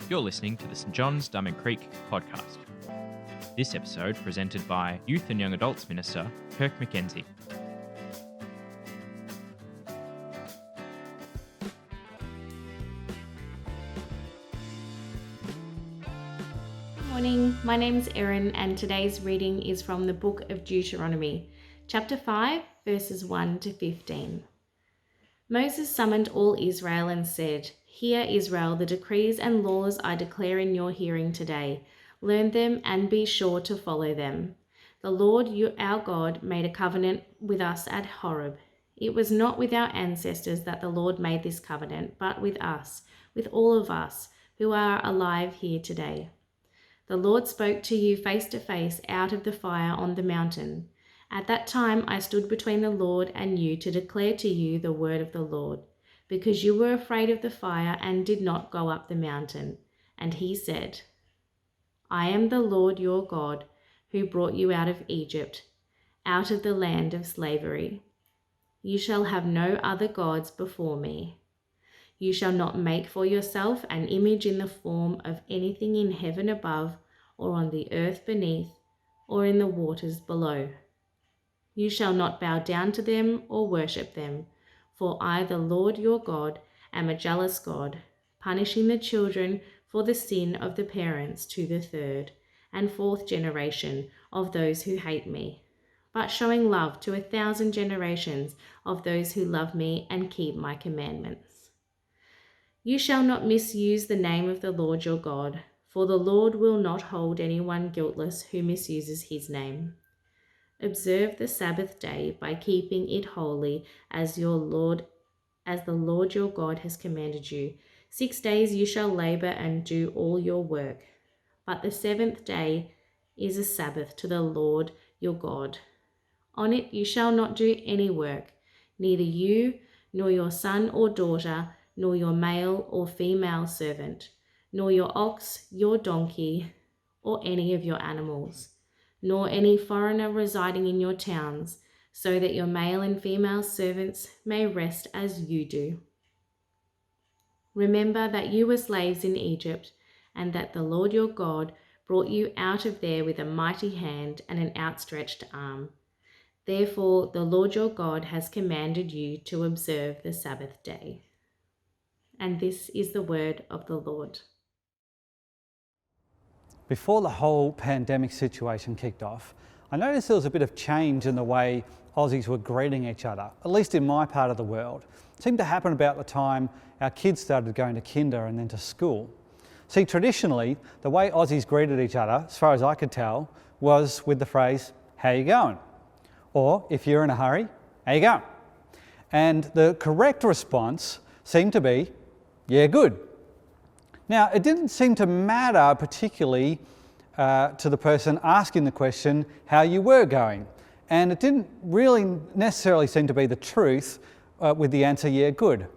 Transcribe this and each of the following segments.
You're listening to the St John's Diamond Creek podcast. This episode presented by Youth and Young Adults Minister Kirk McKenzie. Good morning, my name's Erin and today's reading is from the book of Deuteronomy, chapter 5, verses 1 to 15. Moses summoned all Israel and said, "Hear, Israel, the decrees and laws I declare in your hearing today. Learn them and be sure to follow them. The Lord our God made a covenant with us at Horeb. It was not with our ancestors that the Lord made this covenant, but with us, with all of us who are alive here today. The Lord spoke to you face to face out of the fire on the mountain. At that time I stood between the Lord and you to declare to you the word of the Lord, because you were afraid of the fire and did not go up the mountain." And he said, "I am the Lord your God, who brought you out of Egypt, out of the land of slavery. You shall have no other gods before me. You shall not make for yourself an image in the form of anything in heaven above, or on the earth beneath, or in the waters below. You shall not bow down to them or worship them, for I, the Lord your God, am a jealous God, punishing the children for the sin of the parents to the third and fourth generation of those who hate me, but showing love to 1,000 generations of those who love me and keep my commandments. You shall not misuse the name of the Lord your God, for the Lord will not hold anyone guiltless who misuses his name. Observe the Sabbath day by keeping it holy as the Lord your God has commanded you. 6 days you shall labor and do all your work, but the seventh day is a Sabbath to the Lord your God. On it you shall not do any work, neither you, nor your son or daughter, nor your male or female servant, nor your ox, your donkey, or any of your animals, nor any foreigner residing in your towns, so that your male and female servants may rest as you do. Remember that you were slaves in Egypt, and that the Lord your God brought you out of there with a mighty hand and an outstretched arm. Therefore, the Lord your God has commanded you to observe the Sabbath day." And this is the word of the Lord. Before the whole pandemic situation kicked off, I noticed there was a bit of change in the way Aussies were greeting each other, at least in my part of the world. It seemed to happen about the time our kids started going to kinder and then to school. See, traditionally, the way Aussies greeted each other, as far as I could tell, was with the phrase, "How you going?" Or, if you're in a hurry, "How you going?" And the correct response seemed to be, "Yeah, good." Now, it didn't seem to matter particularly to the person asking the question how you were going. And it didn't really necessarily seem to be the truth with the answer, "Yeah, good."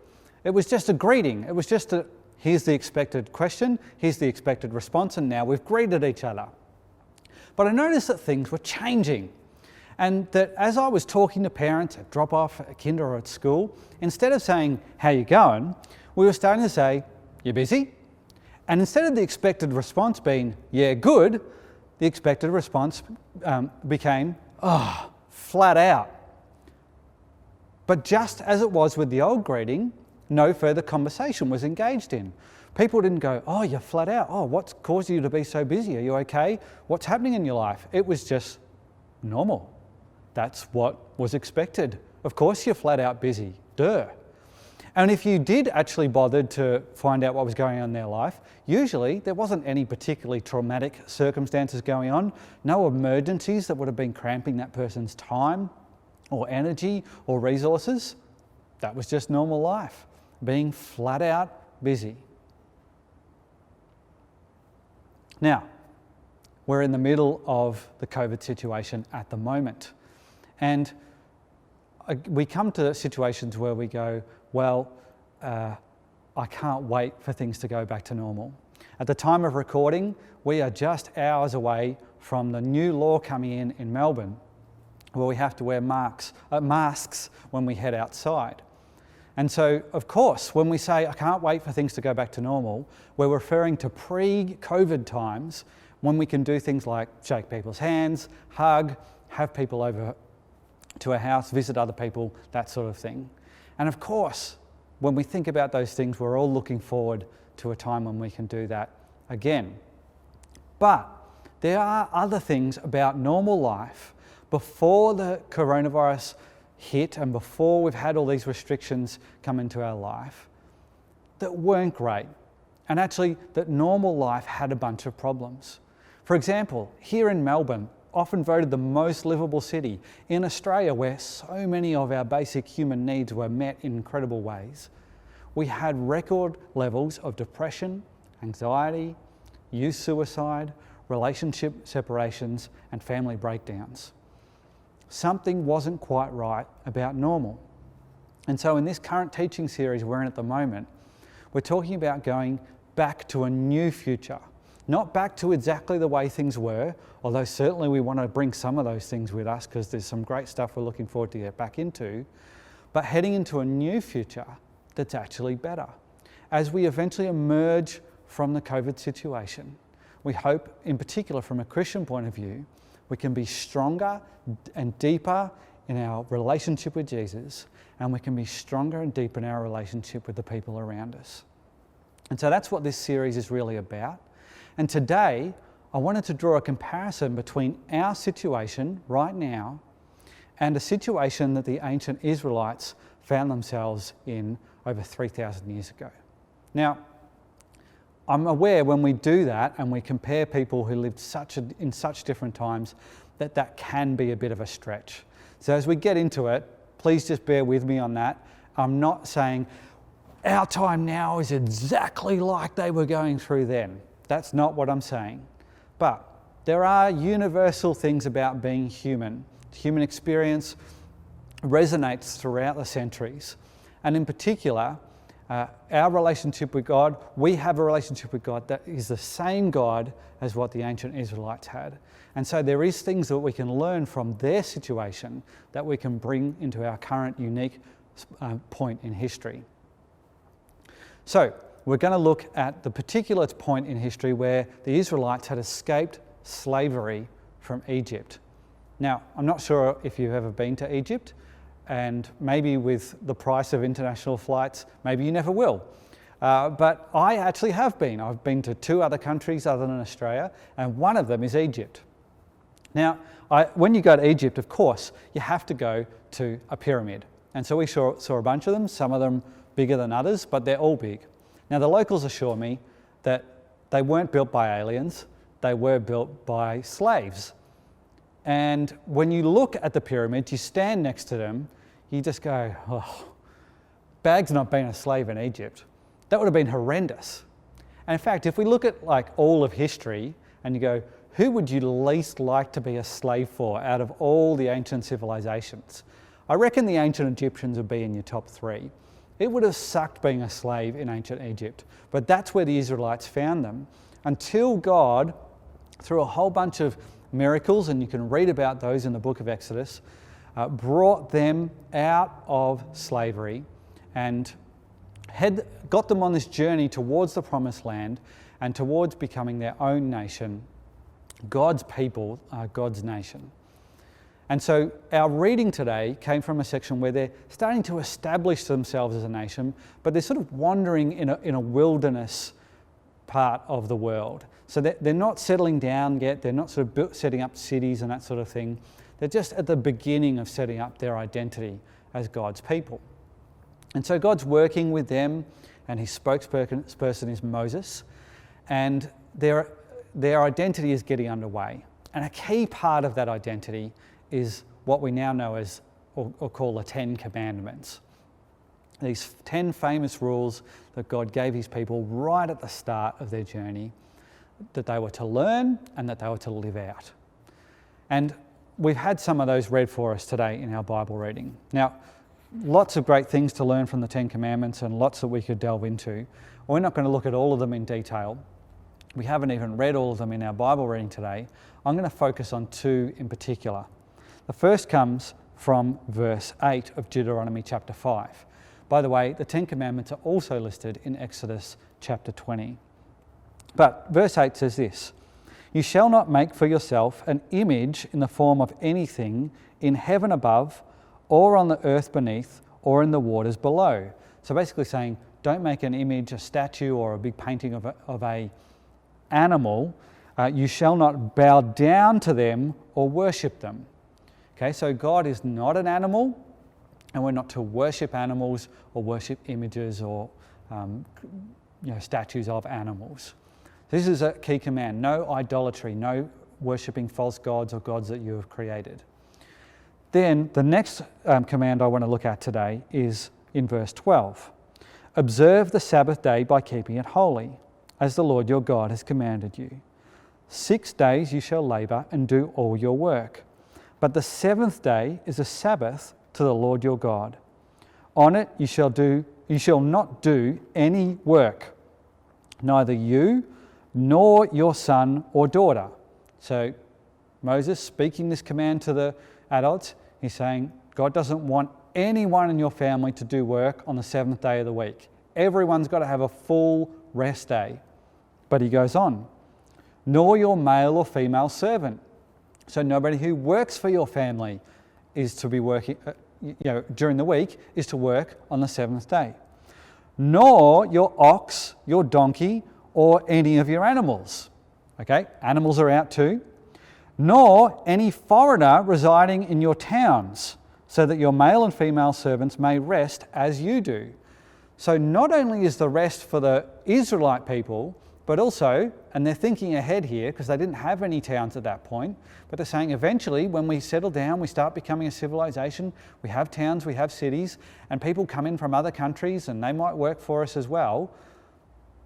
It was just a greeting. It was just here's the expected question, here's the expected response, and now we've greeted each other. But I noticed that things were changing. And that as I was talking to parents at drop-off, at kinder or at school, instead of saying, "How you going?" we were starting to say, "You busy?" And instead of the expected response being, "Yeah, good," the expected response became, "Oh, flat out." But just as it was with the old greeting, no further conversation was engaged in. People didn't go, "Oh, you're flat out. Oh, what's caused you to be so busy? Are you okay? What's happening in your life?" It was just normal. That's what was expected. Of course you're flat out busy. Duh. And if you did actually bother to find out what was going on in their life, usually there wasn't any particularly traumatic circumstances going on, no emergencies that would have been cramping that person's time or energy or resources. That was just normal life, being flat out busy. Now, we're in the middle of the COVID situation at the moment. And we come to situations where we go, well, I can't wait for things to go back to normal. At the time of recording, we are just hours away from the new law coming in Melbourne, where we have to wear masks when we head outside. And so, of course, when we say, I can't wait for things to go back to normal, we're referring to pre-COVID times when we can do things like shake people's hands, hug, have people over to a house, visit other people, that sort of thing. And of course, when we think about those things, we're all looking forward to a time when we can do that again. But there are other things about normal life before the coronavirus hit and before we've had all these restrictions come into our life that weren't great. And actually, that normal life had a bunch of problems. For example, here in Melbourne, often voted the most livable city, in Australia, where so many of our basic human needs were met in incredible ways, we had record levels of depression, anxiety, youth suicide, relationship separations, and family breakdowns. Something wasn't quite right about normal. And so in this current teaching series we're in at the moment, we're talking about going back to a new future. Not back to exactly the way things were, although certainly we want to bring some of those things with us because there's some great stuff we're looking forward to get back into, but heading into a new future that's actually better. As we eventually emerge from the COVID situation, we hope, in particular from a Christian point of view, we can be stronger and deeper in our relationship with Jesus, and we can be stronger and deeper in our relationship with the people around us. And so that's what this series is really about. And today, I wanted to draw a comparison between our situation right now and a situation that the ancient Israelites found themselves in over 3,000 years ago. Now, I'm aware when we do that and we compare people who lived in such different times that can be a bit of a stretch. So as we get into it, please just bear with me on that. I'm not saying our time now is exactly like they were going through then. That's not what I'm saying. But there are universal things about being human. Human experience resonates throughout the centuries. And in particular, our relationship with God, we have a relationship with God that is the same God as what the ancient Israelites had. And so there is things that we can learn from their situation that we can bring into our current unique point in history. So we're going to look at the particular point in history where the Israelites had escaped slavery from Egypt. Now, I'm not sure if you've ever been to Egypt, and maybe with the price of international flights, maybe you never will. But I actually have been. I've been to 2 other countries other than Australia, and one of them is Egypt. Now, when you go to Egypt, of course, you have to go to a pyramid. And so we saw a bunch of them, some of them bigger than others, but they're all big. Now, the locals assure me that they weren't built by aliens, they were built by slaves. And when you look at the pyramids, you stand next to them, you just go, oh, Bag's not been a slave in Egypt. That would have been horrendous. And in fact, if we look at like all of history and you go, who would you least like to be a slave for out of all the ancient civilizations? I reckon the ancient Egyptians would be in your top 3. It would have sucked being a slave in ancient Egypt, but that's where the Israelites found them until God, through a whole bunch of miracles, and you can read about those in the book of Exodus, brought them out of slavery and got them on this journey towards the promised land and towards becoming their own nation, God's people, God's nation. And so our reading today came from a section where they're starting to establish themselves as a nation, but they're sort of wandering in a wilderness part of the world. So they're not settling down yet, they're not sort of setting up cities and that sort of thing. They're just at the beginning of setting up their identity as God's people. And so God's working with them, and his spokesperson is Moses, and their identity is getting underway. And a key part of that identity is what we now know as, or call the 10 Commandments. These 10 famous rules that God gave his people right at the start of their journey, that they were to learn and that they were to live out. And we've had some of those read for us today in our Bible reading. Now, lots of great things to learn from the 10 Commandments and lots that we could delve into. We're not going to look at all of them in detail. We haven't even read all of them in our Bible reading today. I'm going to focus on 2 in particular. The first comes from verse 8 of Deuteronomy chapter 5. By the way, the Ten Commandments are also listed in Exodus chapter 20. But verse 8 says this, "You shall not make for yourself an image in the form of anything in heaven above, or on the earth beneath, or in the waters below." So basically saying, don't make an image, a statue, or a big painting of a animal. You shall not bow down to them or worship them. Okay, so God is not an animal, and we're not to worship animals or worship images or statues of animals. This is a key command. No idolatry, no worshipping false gods or gods that you have created. Then the next command I want to look at today is in verse 12. "Observe the Sabbath day by keeping it holy, as the Lord your God has commanded you. 6 days you shall labour and do all your work. But the seventh day is a Sabbath to the Lord your God. On it you shall not do any work, neither you nor your son or daughter." So Moses speaking this command to the adults, he's saying God doesn't want anyone in your family to do work on the seventh day of the week. Everyone's got to have a full rest day. But he goes on, "Nor your male or female servant." So nobody who works for your family is to be working, during the week, is to work on the seventh day. "Nor your ox, your donkey, or any of your animals." Okay, animals are out too. "Nor any foreigner residing in your towns, so that your male and female servants may rest as you do." So not only is the rest for the Israelite people, but also, and they're thinking ahead here because they didn't have any towns at that point, but they're saying eventually when we settle down, we start becoming a civilization, we have towns, we have cities, and people come in from other countries and they might work for us as well.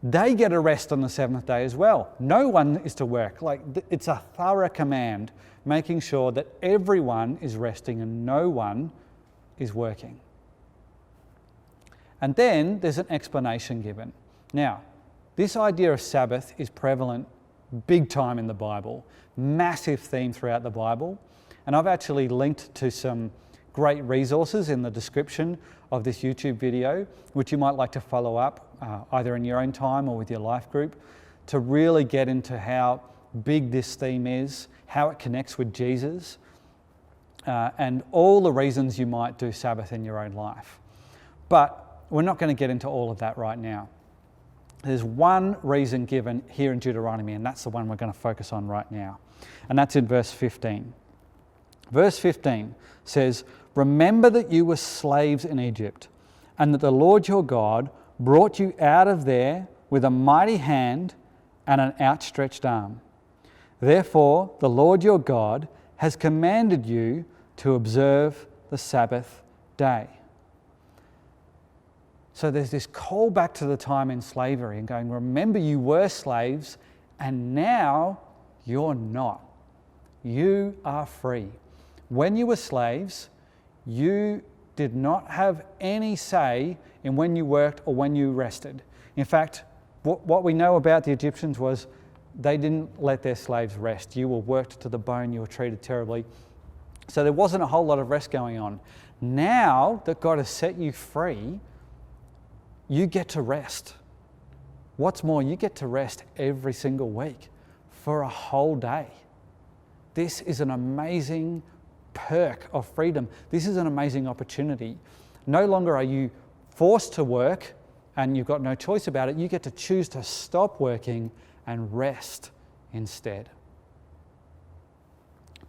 They get a rest on the seventh day as well. No one is to work. It's a thorough command, making sure that everyone is resting and no one is working. And then there's an explanation given. Now, this idea of Sabbath is prevalent big time in the Bible, massive theme throughout the Bible. And I've actually linked to some great resources in the description of this YouTube video, which you might like to follow up either in your own time or with your life group, to really get into how big this theme is, how it connects with Jesus, and all the reasons you might do Sabbath in your own life. But we're not going to get into all of that right now. There's one reason given here in Deuteronomy, and that's the one we're going to focus on right now. And that's in verse 15. Verse 15 says, "Remember that you were slaves in Egypt, and that the Lord your God brought you out of there with a mighty hand and an outstretched arm. Therefore, the Lord your God has commanded you to observe the Sabbath day." So there's this call back to the time in slavery and going, remember you were slaves and now you're not. You are free. When you were slaves, you did not have any say in when you worked or when you rested. In fact, what we know about the Egyptians was they didn't let their slaves rest. You were worked to the bone, you were treated terribly. So there wasn't a whole lot of rest going on. Now that God has set you free, you get to rest. What's more, you get to rest every single week for a whole day. This is an amazing perk of freedom. This is an amazing opportunity. No longer are you forced to work and you've got no choice about it. You get to choose to stop working and rest instead.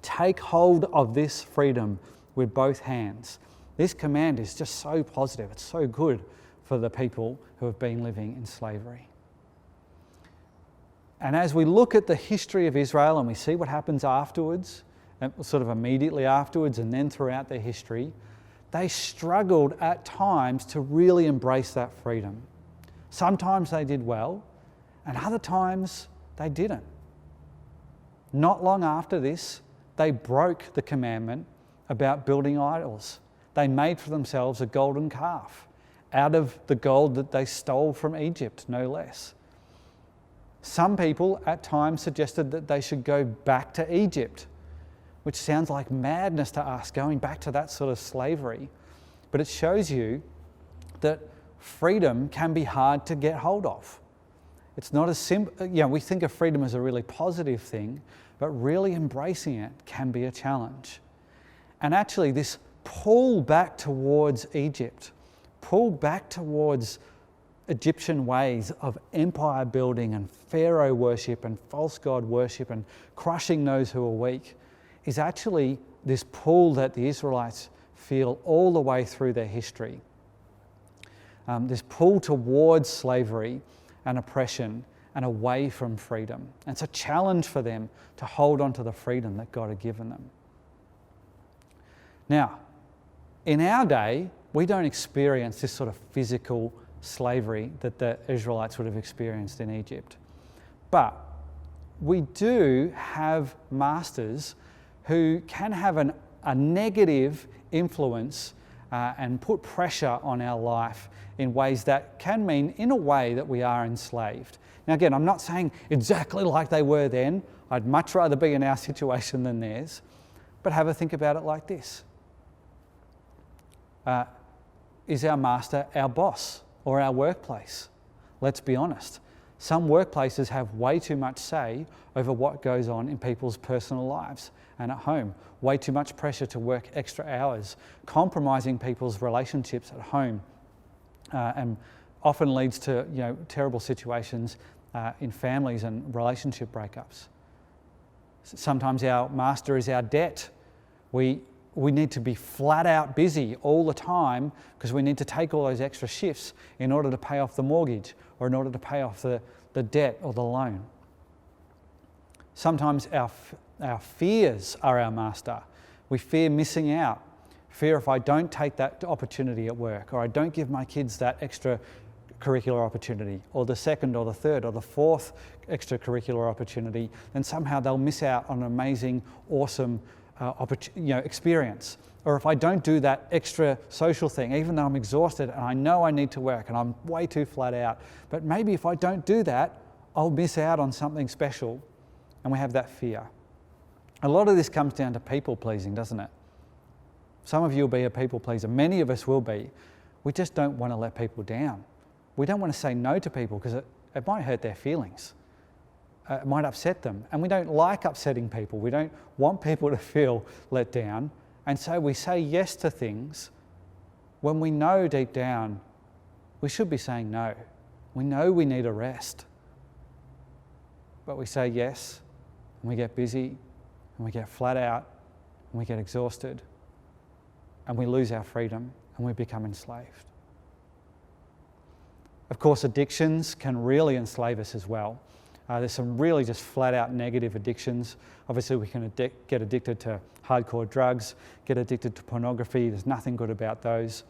Take hold of this freedom with both hands. This command is just so positive. It's so good for the people who have been living in slavery. And as we look at the history of Israel and we see what happens afterwards, and sort of immediately afterwards and then throughout their history, they struggled at times to really embrace that freedom. Sometimes they did well, and other times they didn't. Not long after this, they broke the commandment about building idols. They made for themselves a golden calf out of the gold that they stole from Egypt, no less. Some people at times suggested that they should go back to Egypt, which sounds like madness to us, going back to that sort of slavery. But it shows you that freedom can be hard to get hold of. It's not as simple, we think of freedom as a really positive thing, but really embracing it can be a challenge. And actually this pull back towards Egypt, pull back towards Egyptian ways of empire building and Pharaoh worship and false god worship and crushing those who are weak, is actually this pull that the Israelites feel all the way through their history. This pull towards slavery and oppression and away from freedom. And it's a challenge for them to hold on to the freedom that God had given them. Now, in our day, we don't experience this sort of physical slavery that the Israelites would have experienced in Egypt. But we do have masters who can have a negative influence and put pressure on our life in ways that can mean, in a way, that we are enslaved. Now again, I'm not saying exactly like they were then. I'd much rather be in our situation than theirs. But have a think about it like this. Is our master our boss or our workplace? Let's be honest. Some workplaces have way too much say over what goes on in people's personal lives and at home. Way too much pressure to work extra hours, compromising people's relationships at home, and often leads to terrible situations in families and relationship breakups. Sometimes our master is our debt. We need to be flat out busy all the time because we need to take all those extra shifts in order to pay off the mortgage or in order to pay off the debt or the loan. Sometimes our fears are our master. We fear missing out. Fear if I don't take that opportunity at work, or I don't give my kids that extra curricular opportunity, or the second or the third or the fourth extracurricular opportunity, then somehow they'll miss out on an amazing, awesome experience. Or if I don't do that extra social thing, even though I'm exhausted and I know I need to work and I'm way too flat out, but maybe if I don't do that, I'll miss out on something special, and we have that fear. A lot of this comes down to people pleasing, doesn't it? Some of you will be a people pleaser. Many of us will be. We just don't want to let people down. We don't want to say no to people because it might hurt their feelings. It might upset them. And we don't like upsetting people. We don't want people to feel let down. And so we say yes to things when we know deep down we should be saying no. We know we need a rest. But we say yes, and we get busy, and we get flat out, and we get exhausted, and we lose our freedom, and we become enslaved. Of course, addictions can really enslave us as well. There's some really just flat out negative addictions. Obviously, we can get addicted to hardcore drugs, get addicted to pornography. There's nothing good about those,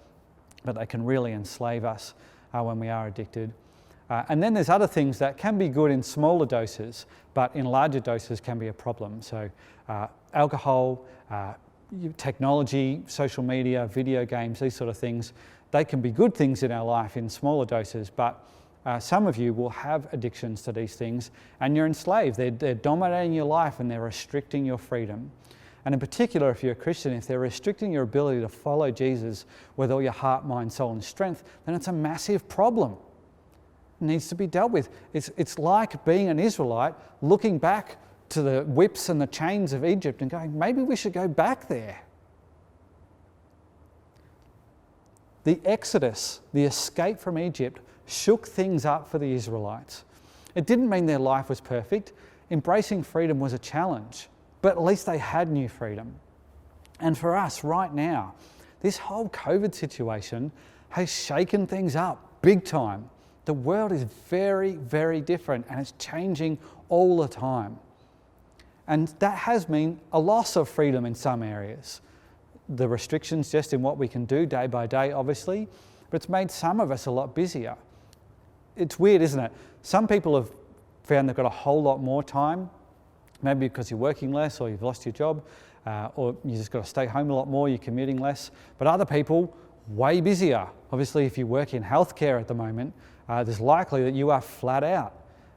but they can really enslave us when we are addicted. And then there's other things that can be good in smaller doses, but in larger doses can be a problem. So alcohol, technology, social media, video games, these sort of things, they can be good things in our life in smaller doses, but some of you will have addictions to these things and you're enslaved. They're dominating your life and they're restricting your freedom. And in particular, if you're a Christian, if they're restricting your ability to follow Jesus with all your heart, mind, soul, and strength, then it's a massive problem. It needs to be dealt with. It's like being an Israelite, looking back to the whips and the chains of Egypt and going, maybe we should go back there. The Exodus, the escape from Egypt, shook things up for the Israelites. It didn't mean their life was perfect. Embracing freedom was a challenge, but at least they had new freedom. And for us right now, this whole COVID situation has shaken things up big time. The world is very, very different and it's changing all the time. And that has meant a loss of freedom in some areas. The restrictions just in what we can do day by day, obviously, but it's made some of us a lot busier. It's weird, isn't it? Some people have found they've got a whole lot more time, maybe because you're working less or you've lost your job, or you just got to stay home a lot more, you're commuting less. But other people, way busier. Obviously, if you work in healthcare at the moment, there's likely that you are flat out.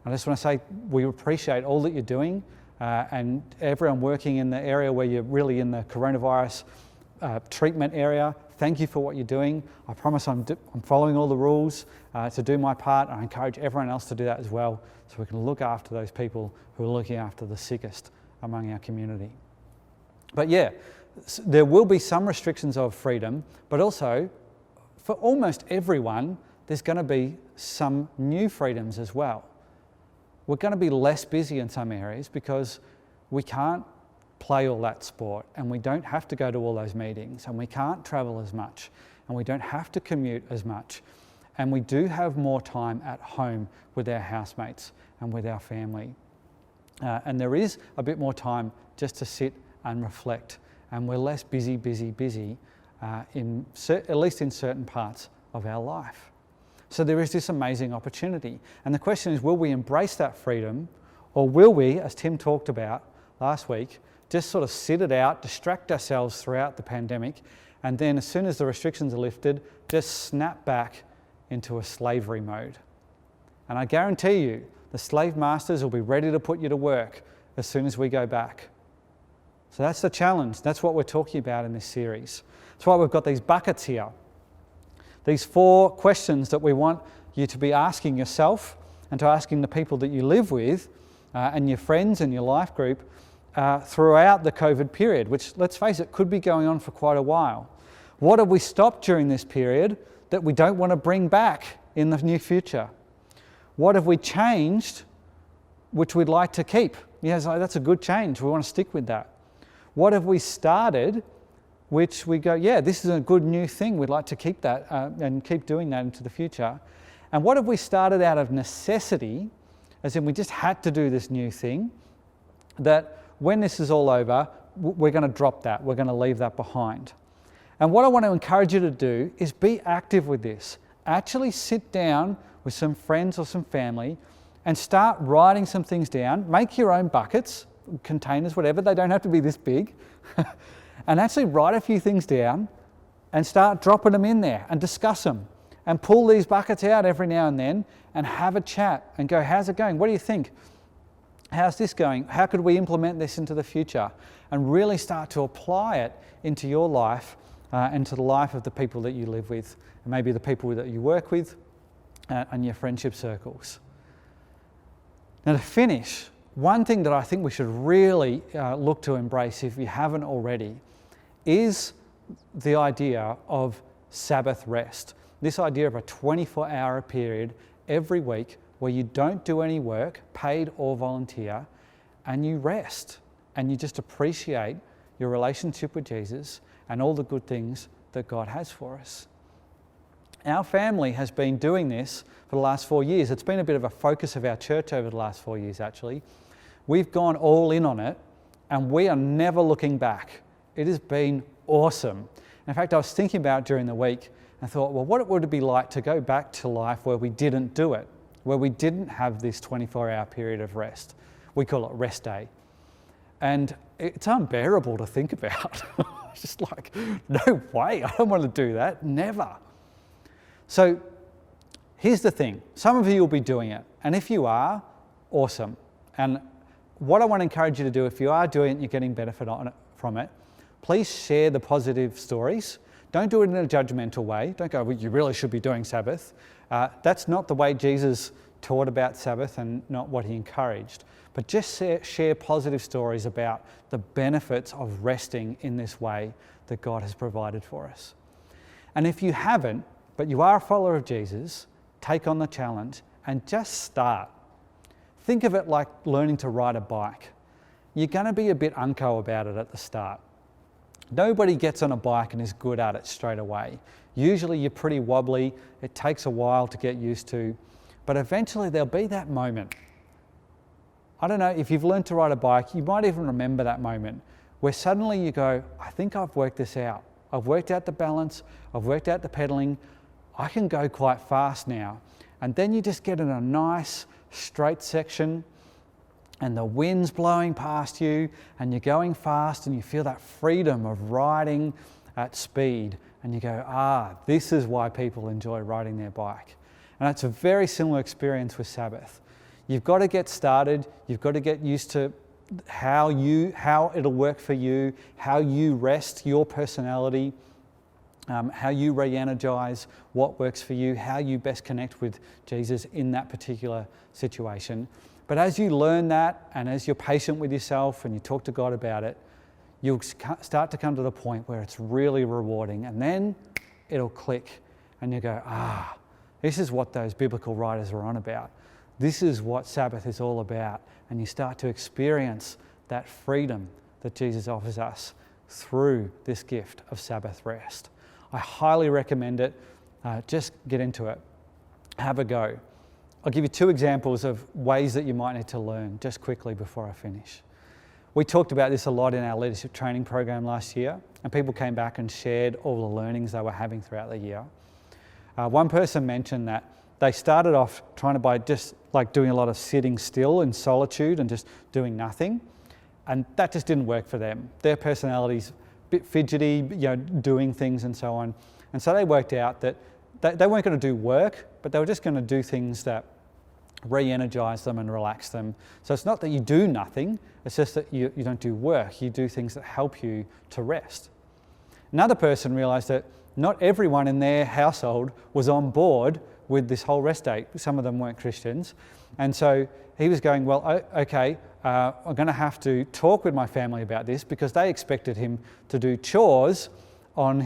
I just want to say we appreciate all that you're doing, and everyone working in the area where you're really in the coronavirus treatment area, thank you for what you're doing. I promise I'm following all the rules to do my part. I encourage everyone else to do that as well, so we can look after those people who are looking after the sickest among our community. But yeah, there will be some restrictions of freedom, but also for almost everyone, there's going to be some new freedoms as well. We're going to be less busy in some areas because we can't play all that sport, and we don't have to go to all those meetings, and we can't travel as much, and we don't have to commute as much, and we do have more time at home with our housemates and with our family. And there is a bit more time just to sit and reflect, and we're less busy, at least in certain parts of our life. So there is this amazing opportunity. And the question is, will we embrace that freedom, or will we, as Tim talked about last week, just sort of sit it out, distract ourselves throughout the pandemic, and then as soon as the restrictions are lifted, just snap back into a slavery mode? And I guarantee you, the slave masters will be ready to put you to work as soon as we go back. So that's the challenge. That's what we're talking about in this series. That's why we've got these buckets here. These 4 questions that we want you to be asking yourself and to asking the people that you live with and your friends and your life group throughout the COVID period, which, let's face it, could be going on for quite a while. What have we stopped during this period that we don't want to bring back in the near future? What have we changed which we'd like to keep? Yes, that's a good change. We want to stick with that. What have we started which we go, yeah, this is a good new thing. We'd like to keep that and keep doing that into the future. And what have we started out of necessity, as in we just had to do this new thing, that when this is all over, we're going to drop that. We're going to leave that behind. And what I want to encourage you to do is be active with this. Actually sit down with some friends or some family and start writing some things down. Make your own buckets, containers, whatever. They don't have to be this big. And actually write a few things down and start dropping them in there and discuss them. And pull these buckets out every now and then and have a chat and go, how's it going? What do you think? How's this going? How could we implement this into the future? And really start to apply it into your life and to the life of the people that you live with, and maybe the people that you work with and your friendship circles. Now, to finish, one thing that I think we should really look to embrace, if you haven't already, is the idea of Sabbath rest. This idea of a 24-hour period every week where you don't do any work, paid or volunteer, and you rest and you just appreciate your relationship with Jesus and all the good things that God has for us. Our family has been doing this for the last 4 years. It's been a bit of a focus of our church over the last 4 years, actually. We've gone all in on it, and we are never looking back. It has been awesome. In fact, I was thinking about it during the week and thought, well, what would it be like to go back to life where we didn't do it, where we didn't have this 24-hour period of rest? We call it rest day. And it's unbearable to think about. It's just like, no way, I don't want to do that, never. So here's the thing. Some of you will be doing it. And if you are, awesome. And what I want to encourage you to do, if you are doing it and you're getting benefit from it, please share the positive stories. Don't do it in a judgmental way. Don't go, well, you really should be doing Sabbath. That's not the way Jesus taught about Sabbath and not what he encouraged. But just share positive stories about the benefits of resting in this way that God has provided for us. And if you haven't, but you are a follower of Jesus, take on the challenge and just start. Think of it like learning to ride a bike. You're going to be a bit unco about it at the start. Nobody gets on a bike and is good at it straight away. Usually you're pretty wobbly. It takes a while to get used to. But eventually there'll be that moment. I don't know, if you've learned to ride a bike, you might even remember that moment where suddenly you go, I think I've worked this out. I've worked out the balance. I've worked out the pedaling. I can go quite fast now. And then you just get in a nice straight section and the wind's blowing past you and you're going fast and you feel that freedom of riding at speed and you go, this is why people enjoy riding their bike. And that's a very similar experience with Sabbath. You've got to get started. You've got to get used to how it'll work for you, how you rest, your personality. how you re-energize, what works for you, how you best connect with Jesus in that particular situation. But as you learn that, and as you're patient with yourself and you talk to God about it, you'll start to come to the point where it's really rewarding, and then it'll click and you go, this is what those biblical writers are on about. This is what Sabbath is all about. And you start to experience that freedom that Jesus offers us through this gift of Sabbath rest. I highly recommend it. Just get into it. Have a go. I'll give you 2 examples of ways that you might need to learn just quickly before I finish. We talked about this a lot in our leadership training program last year, and people came back and shared all the learnings they were having throughout the year. One person mentioned that they started off trying to by just like doing a lot of sitting still in solitude and just doing nothing, and that just didn't work for them. Their personality's a bit fidgety, doing things and so on, and so they worked out that they weren't going to do work, but they were just going to do things that re-energize them and relax them. So it's not that you do nothing, it's just that you don't do work, you do things that help you to rest. Another person realized that not everyone in their household was on board with this whole rest day. Some of them weren't Christians. And so he was going, well, okay, I'm going to have to talk with my family about this, because they expected him to do chores on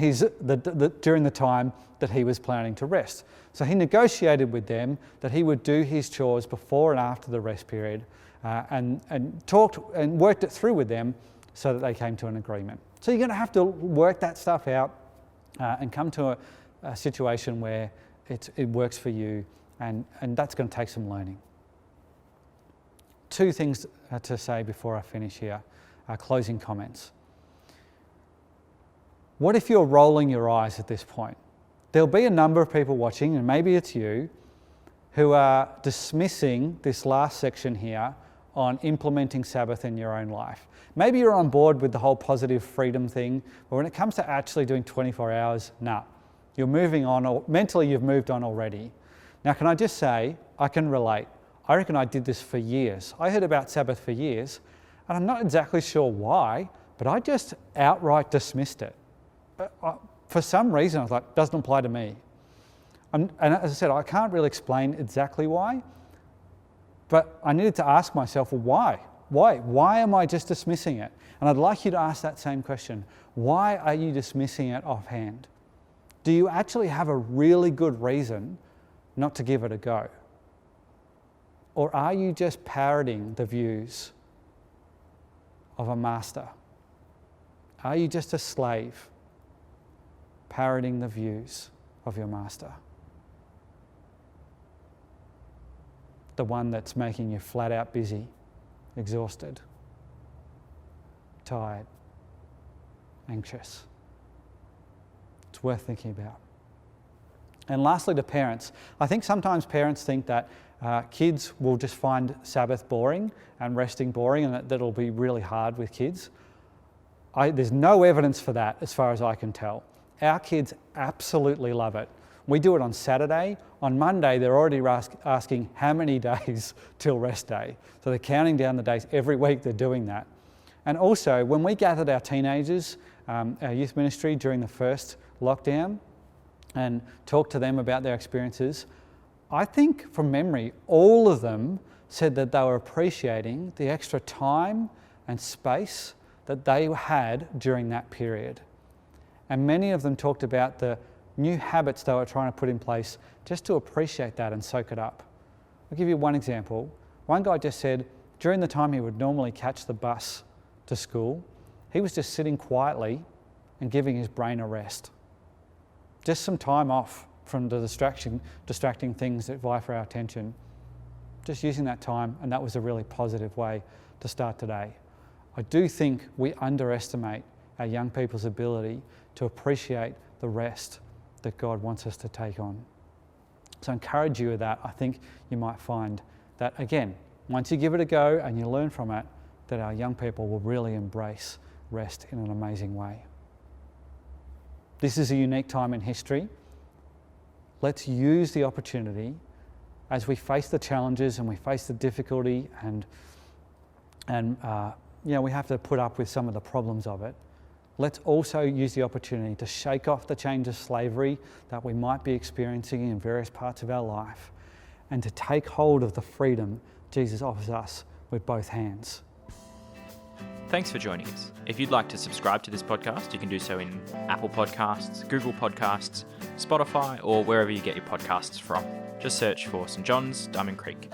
during the time that he was planning to rest. So he negotiated with them that he would do his chores before and after the rest period, and talked and worked it through with them so that they came to an agreement. So you're going to have to work that stuff out and come to a situation where it works for you, and that's going to take some learning. 2 things to say before I finish here, closing comments. What if you're rolling your eyes at this point? There'll be a number of people watching, and maybe it's you, who are dismissing this last section here on implementing Sabbath in your own life. Maybe you're on board with the whole positive freedom thing, but when it comes to actually doing 24 hours, you're moving on, or mentally you've moved on already. Now, can I just say, I can relate. I reckon I did this for years. I heard about Sabbath for years, and I'm not exactly sure why, but I just outright dismissed it. For some reason, I was like, doesn't apply to me. And as I said, I can't really explain exactly why, but I needed to ask myself, well, why? Why am I just dismissing it? And I'd like you to ask that same question. Why are you dismissing it offhand? Do you actually have a really good reason not to give it a go? Or are you just parroting the views of a master? Are you just a slave parroting the views of your master? The one that's making you flat out busy, exhausted, tired, anxious. It's worth thinking about. And lastly, to parents. I think sometimes parents think that kids will just find Sabbath boring and resting boring, and that it'll be really hard with kids. There's no evidence for that as far as I can tell. Our kids absolutely love it. We do it on Saturday. On Monday, they're already asking how many days till rest day. So they're counting down the days. Every week they're doing that. And also, when we gathered our teenagers, our youth ministry during the first lockdown, and talked to them about their experiences, I think from memory, all of them said that they were appreciating the extra time and space that they had during that period. And many of them talked about the new habits they were trying to put in place just to appreciate that and soak it up. I'll give you one example. One guy just said during the time he would normally catch the bus to school, he was just sitting quietly and giving his brain a rest. Just some time off from the distracting things that vie for our attention. Just using that time, and that was a really positive way to start today. I do think we underestimate our young people's ability to appreciate the rest that God wants us to take on. So I encourage you with that. I think you might find that, again, once you give it a go and you learn from it, that our young people will really embrace rest in an amazing way. This is a unique time in history. Let's use the opportunity as we face the challenges and we face the difficulty and we have to put up with some of the problems of it. let's also use the opportunity to shake off the chains of slavery that we might be experiencing in various parts of our life and to take hold of the freedom Jesus offers us with both hands. Thanks for joining us. If you'd like to subscribe to this podcast, you can do so in Apple Podcasts, Google Podcasts, Spotify, or wherever you get your podcasts from. Just search for St. John's, Diamond Creek.